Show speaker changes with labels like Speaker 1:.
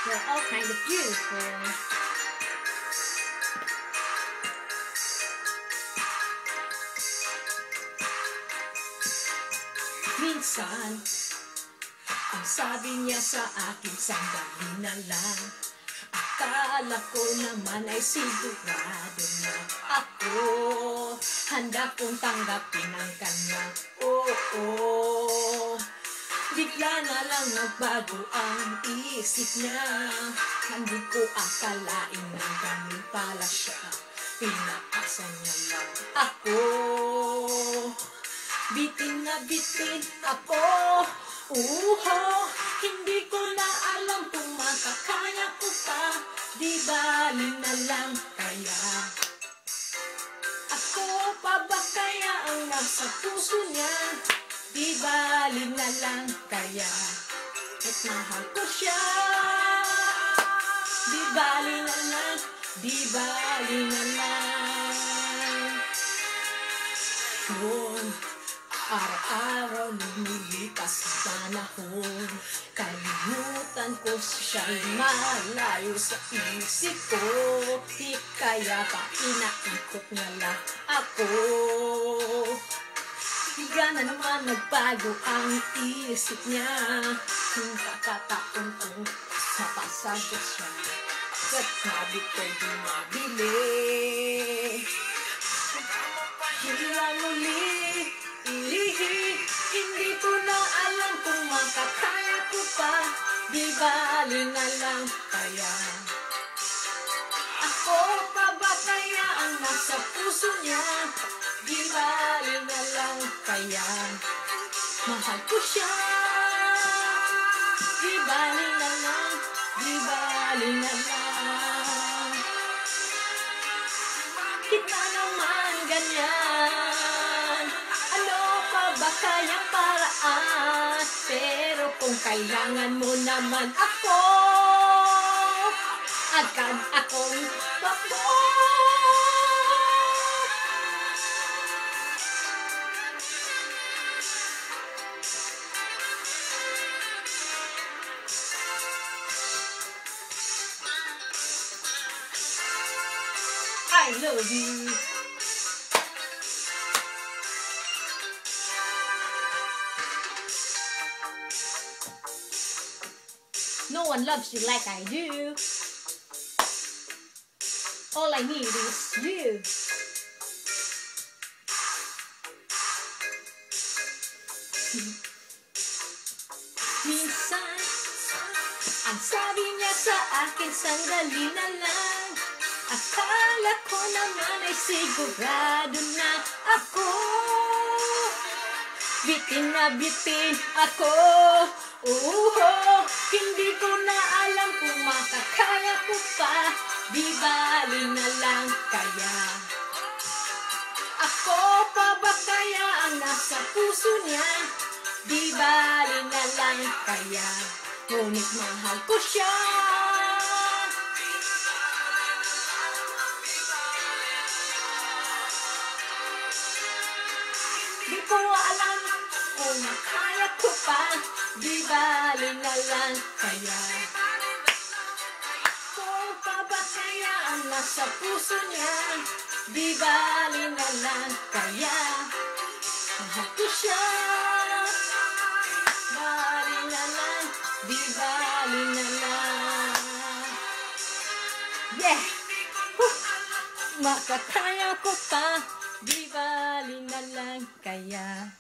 Speaker 1: They're all kind of beautiful. Minsan, ang sabi niya sa akin, sandali na lang. Akala ko naman ay sigurado na ako handa kong tanggapin ang kanya. Oo, bigla na lang nagbago ang isip niya. Hindi ko akalain na ganun pala siya. Pinakasa niya lang ako. Bitin na bitin ako. Hindi ko na alam kung makakaya ko pa. Di bali na lang kaya. Ako pa ba kaya ang nasa puso niya? Di bali na lang kaya. At mahal ko siya. Di bali na lang. Di bali na lang. Araw-araw lumilipas sa panahon. Kalimutan ko siya'y malayo sa isip ko. Di kaya pa inaikot niya lang ako. Bigla na naman nagbago ang isip niya. Kung kakataon kong mapasagot siya. At sabi ko'y bumabili. Hilang uli. Hindi ko na alam kung makakaya ko pa. Di bali na lang kaya. Ako pa ba kaya ang nasa puso niya? Di bali na lang kaya. Mahal ko siya. Di bali na lang. Di bali na lang. Bakit na naman ganyan? Ano pa ba kayang paraan? Pero kung kailangan mo naman ako, agad akong bako. I love you. No one loves you like I do. All I need is you. Minsan, ang sabi niya sa akin, sandali na lang. Akala ko naman ay sigurado na ako. Bitin na bitin ako. Hindi ko na alam kung makakaya ko pa. Di bali na lang kaya. Ako pa ba kaya ang nasa puso niya? Di bali na lang kaya. Ngunit mahal ko siya. Di ko alam kung makaya ko pa. Di bali na lang kaya. Kung pa ba kaya ang nasa puso niya? Di bali na lang kaya. Mahal ko siya. Bali na lang. Di bali na lang. Yeah! Makakaya ko pa. Di bali na lang kaya.